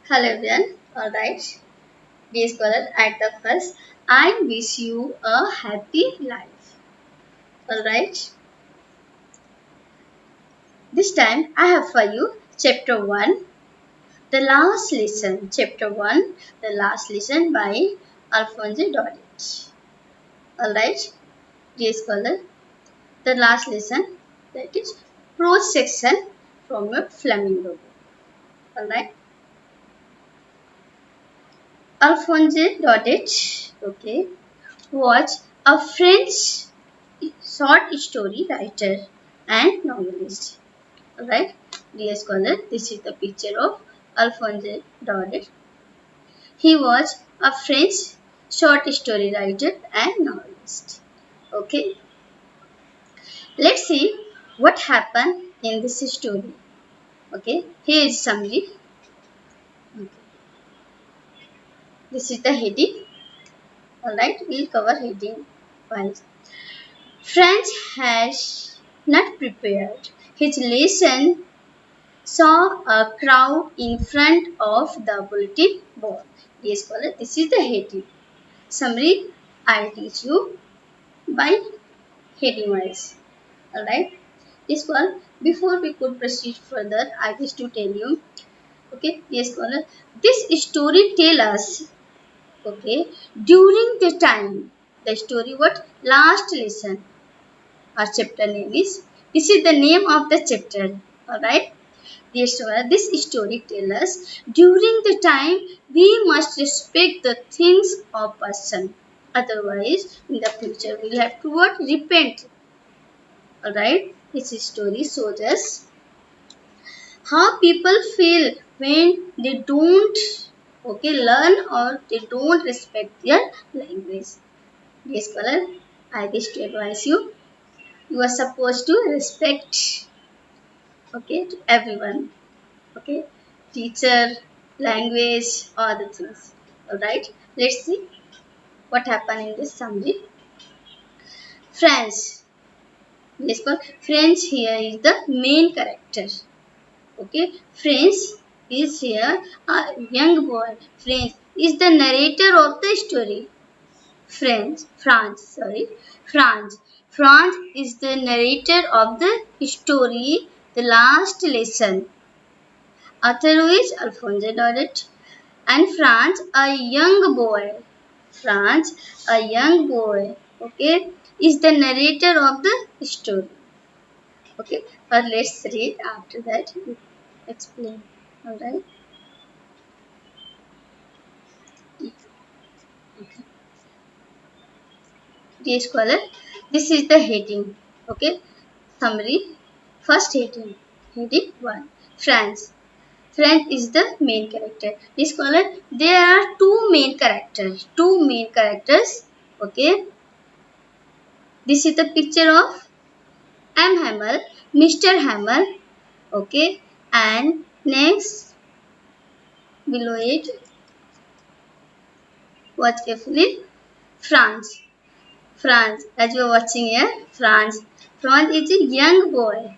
Hello everyone. Alright. Dear scholar, at the first, I wish you a happy life. Alright. This time I have for you chapter 1, the last lesson. Chapter 1, the last lesson by Alphonse Daudet. Alright. Dear scholar, the last lesson, that is prose section from a flamingo book. Alright. Alphonse Daudet, okay, was a French short story writer and novelist. Alright, dear scholar, this is the picture of Alphonse Daudet. He was a French short story writer and novelist. Okay, let's see what happened in this story. Okay, here is summary. Okay. This is the heading. Alright, we'll cover heading wise. Franz has not prepared his lesson, saw a crowd in front of the bulletin board. Dear scholar, this is the heading. Summary, I'll teach you by heading wise. Alright. This one, before we could proceed further, I wish to tell you, okay, dear scholar, this story tell us, okay, during the time, the story what? Last lesson. Our chapter name is, this is the name of the chapter. Alright. This story tells us during the time we must respect the things of person. Otherwise, in the future we will have to what? Repent. Alright. This story shows us how people feel when they don't learn or they don't respect their language. Yes, scholar, I wish to advise you. You are supposed to respect to everyone. Okay, teacher, language, all the things. Alright, let's see what happened in this summary. French. Let's go. French here is the main character. Okay, French is here a young boy. French is the narrator of the story. France. France is the narrator of the story, the last lesson. Author is Alphonse Daudet. And Franz, a young boy. Franz, a young boy, okay, is the narrator of the story. Okay, but let's read after that. Explain. Alright. Okay. Dear scholar, this is the heading. Okay. Summary. First heading. Heading 1. France. Frank is the main character. This scholar, there are two main characters. Okay. This is the picture of M. Hamel, Mr. Hamel. Okay. And next, below it, watch carefully. France. France. As you are watching here, France. France is a young boy.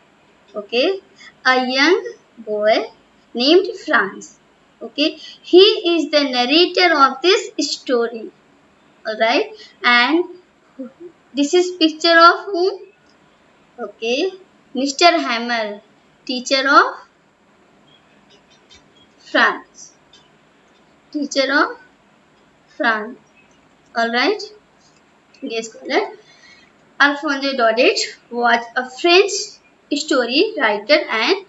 Okay. A young boy named France. Okay. He is the narrator of this story. Alright. And this is picture of whom? Okay. Mr. Hamel, teacher of France. Teacher of France. Alright. Dear scholar, Alphonse Daudet was a French story writer and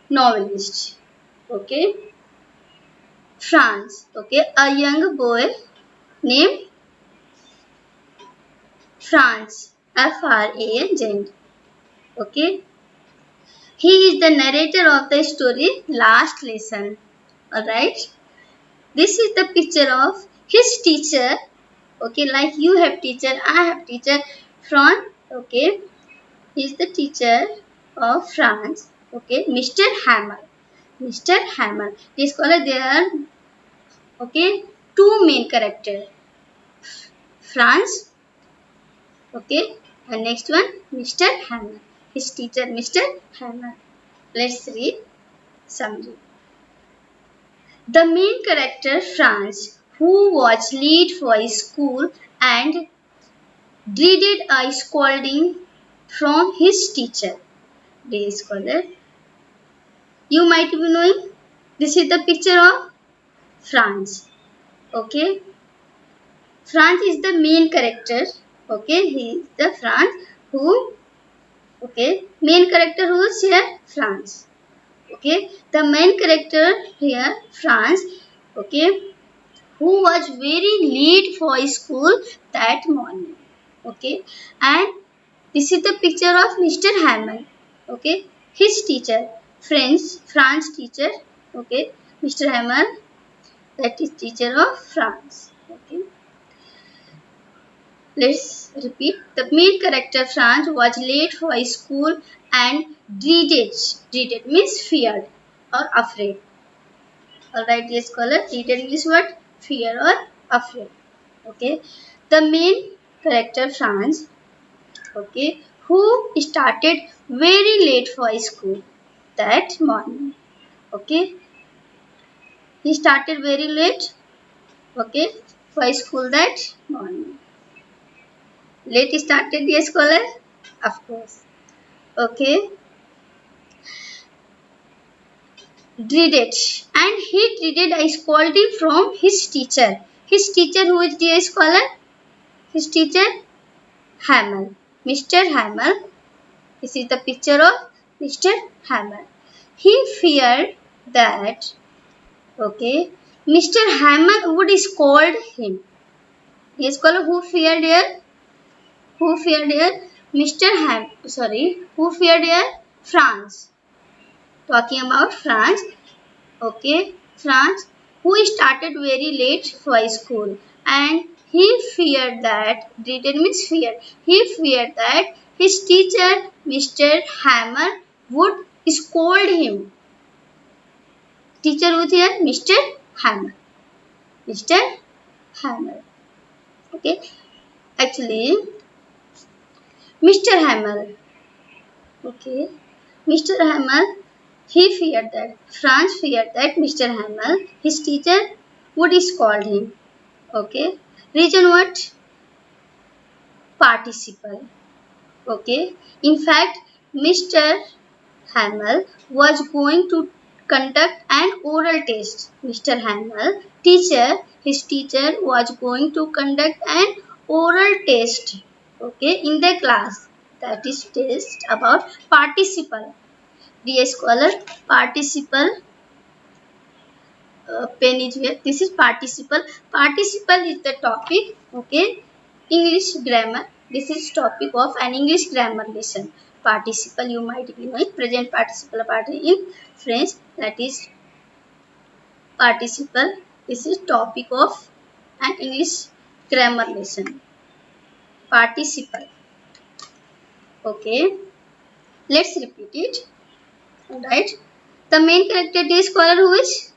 novelist. Okay. France. Okay. A young boy named France. Franz. Okay. He is the narrator of the story Last Lesson. Alright. This is the picture of his teacher. Okay, like you have teacher, I have teacher. Franz. Okay. He is the teacher of France. Okay. Mr. Hamel. Mr. Hamel. This scholar there are two main characters. France. Okay. And next one, Mr. Hamel. His teacher, Mr. Hamel. Let's read summary. The main character Franz, who was late for his school and dreaded a scolding from his teacher. Dear scholar, you might be knowing this is the picture of Franz. Okay, Franz is the main character. Okay, he is the Franz who. Okay, main character who is here Franz. Okay, the main character here Franz. Okay, who was very late for school that morning. Okay, and this is the picture of Mr. Hammond. Okay, his teacher, Franz teacher. Okay, Mr. Hammond, that is teacher of Franz. Okay, let's repeat. The main character Franz was late for school and dreaded. Dreaded means feared or afraid. Alright, dear scholar, dreaded means what? Fear or afraid. Okay, the main character Franz. Okay, who started very late for school that morning. Okay, he started very late. Okay, for school that morning. Late started the scholar, of course. Okay, dreaded, and he dreaded a scolding from his teacher. His teacher, who is the scholar? His teacher Hamel, Mr. Hamel. This is the picture of Mr. Hamel. He feared that, okay, Mr. Hamel would scold him. Yes, scholar, who feared here? Who feared here? Who feared here? Franz. Talking about Franz. Okay, Franz, who started very late for school, and he feared that, dreaded means fear. He feared that his teacher, Mr. Hammer, would scold him. Teacher was here, Mr. Hammer. Mr. Hammer. Okay, actually, Mr. Hammer. Okay, Mr. Hammer. He feared that, Franz feared that Mr. Hamel, his teacher, would scold him. Okay. Reason what? Participle. Okay. In fact, Mr. Hamel was going to conduct an oral test. Mr. Hamel, his teacher was going to conduct an oral test. Okay, in the class. That is test about participle. Dear scholar, participle pen is here. This is participle. Participle is the topic. Okay, English grammar. This is topic of an English grammar lesson. Participle, you might be knowing. Present participle in French. That is participle. This is topic of an English grammar lesson. Participle. Okay, let's repeat it. Alright. The main character is scholar who is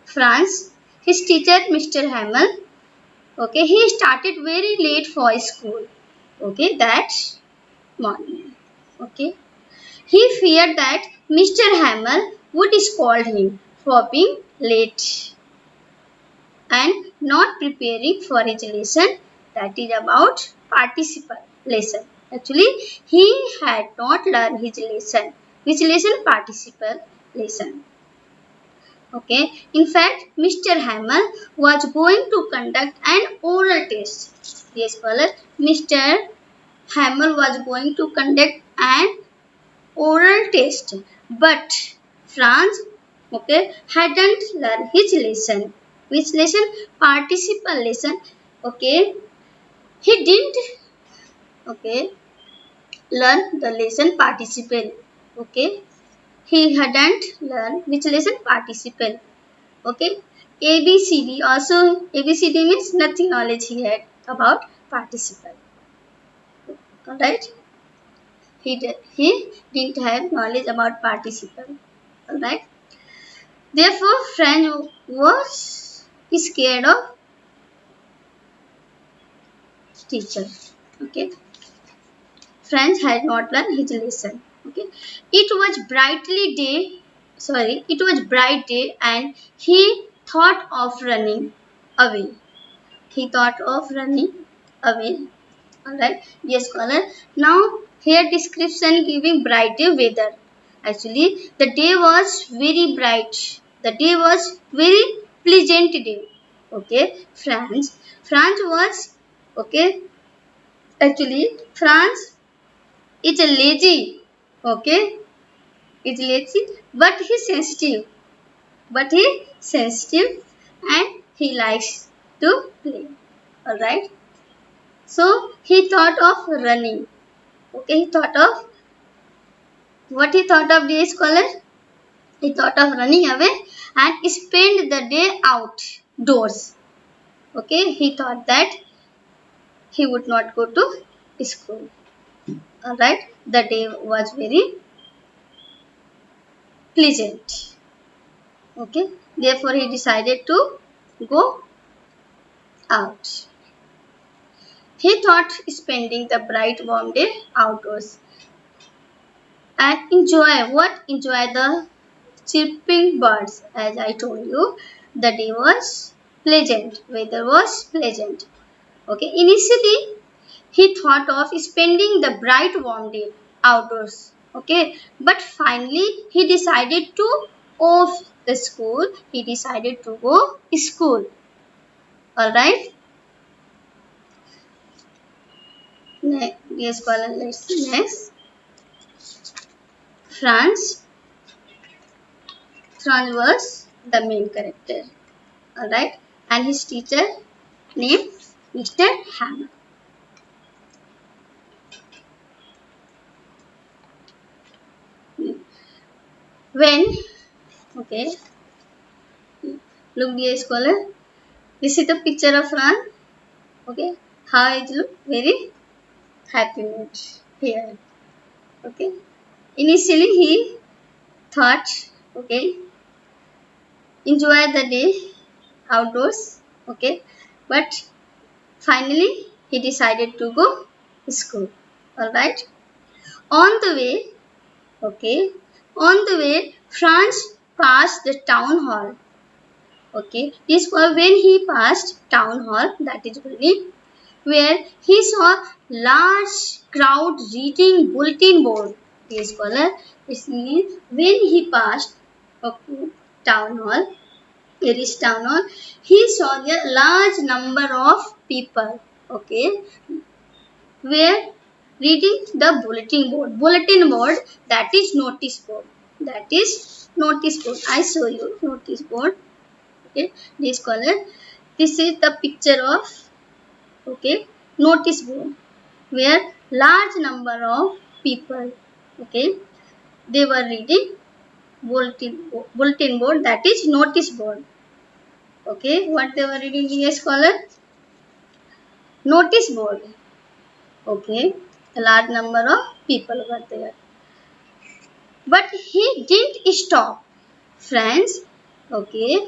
Franz. His teacher Mr. Hamel. Okay, he started very late for school. Okay, that morning. Okay, he feared that Mr. Hamel would scold him for being late and not preparing for his lesson. That is about participle lesson. Actually, he had not learned his lesson. Which lesson? Participle lesson. Okay. In fact, Mr. Hamel was going to conduct an oral test. Yes, scholar. Mr. Hamel was going to conduct an oral test, but Franz, okay, hadn't learned his lesson. Which lesson? Participle lesson. Okay. He didn't, okay, learn the lesson participle. Okay. He hadn't learned which lesson? Participle. Okay. ABCD. Also, ABCD means nothing knowledge he had about participle. Alright. He didn't have knowledge about participle. Alright. Therefore, Franz was scared of teacher. Okay. Franz had not learned his lesson. Okay. It was brightly day. sorry, it was bright day and he thought of running away. He thought of running away. Alright, yes, caller. Now, here description giving bright day weather. Actually, the day was very bright. The day was very pleasant day. Okay, France was, okay, actually, France is a lazy. Okay, is lazy, but he's sensitive. But he sensitive and he likes to play. Alright. So he thought of running. Okay, he thought of what he thought of day scholar? He thought of running away and spend the day outdoors. Okay, he thought that he would not go to school. Alright, the day was very pleasant. Okay, therefore he decided to go out. He thought spending the bright warm day outdoors and enjoy the chirping birds. As I told you, the day was pleasant, weather was pleasant. Okay, initially he thought of spending the bright warm day outdoors. Okay, but finally he decided to off the school. He decided to go school. All right. Yes, caller. Let's see next. France. France was the main character. All right, and his teacher named Mr. Hammer. When, okay, look dear scholar, this is the picture of Ran. Okay, how it look? Very happy mood here. Okay, initially he thought, okay, enjoy the day outdoors. Okay, but finally he decided to go school. All right, on the way, okay, on the way, France passed the town hall. Okay, this was when he passed town hall, that is Berlin, where he saw large crowd reading bulletin board. This scholar, it means when he passed, okay, town hall, it is town hall, he saw a large number of people. Okay, where reading the bulletin board. Bulletin board, that is notice board. That is notice board. I show you notice board. Okay, this color. This is the picture of, okay, notice board where large number of people, okay, they were reading bulletin board, that is notice board. Okay, what they were reading, dear scholar? Notice board. Okay, a large number of people were there, but he didn't stop, friends. Okay,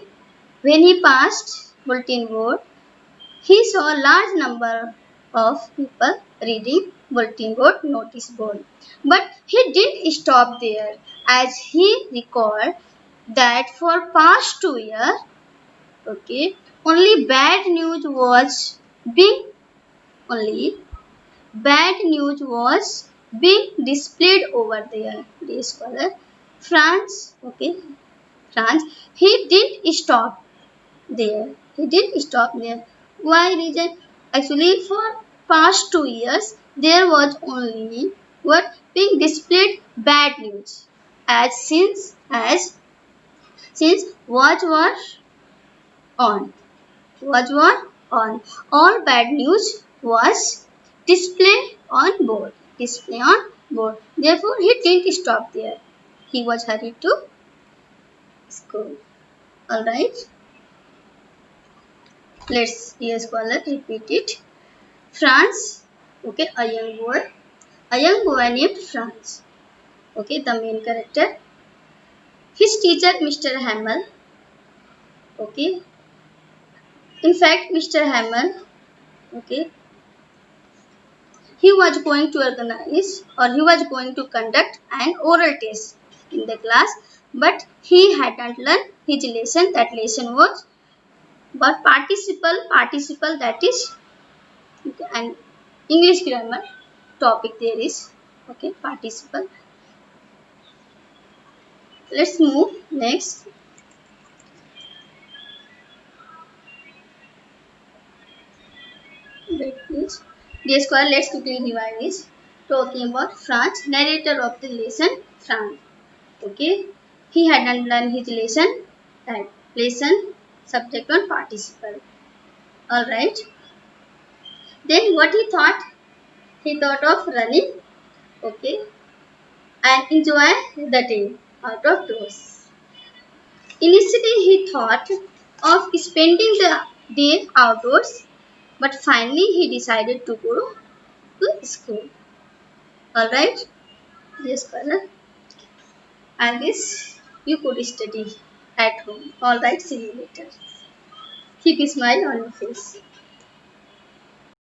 when he passed bulletin board, he saw a large number of people reading bulletin board, notice board. But he didn't stop there, as he recalled that for past 2 years, okay, only bad news was being only bad news was being displayed over there. This scholar, France, okay, France. He didn't stop there. He didn't stop there. Why reason? Actually, for past 2 years, there was only what being displayed bad news. As since watch was on, watch was on, all bad news was displayed on board. Display on board. Therefore, he didn't stop there. He was hurried to school. All right. Let's hear scholar repeat it. France, okay, a young boy named France, okay, the main character. His teacher, Mr. Hamel, okay. In fact, Mr. Hamel, okay, he was going to organize or he was going to conduct an oral test in the class. but he hadn't learned his lesson. That lesson was but participle, that is an English grammar topic there is. Okay, participle. Let's move next. Wait, please. Dear scholar, let's quickly revise this. Talking about Franz, narrator of the lesson, Franz. Okay, he hadn't learned his lesson. That lesson, subject one, participle. All right. Then what he thought? He thought of running. Okay, and enjoy the day out of doors. Initially, he thought of spending the day outdoors, but finally he decided to go to school. Alright, yes, Color. And this you could study at home. Alright, see you later. Keep a smile on your face.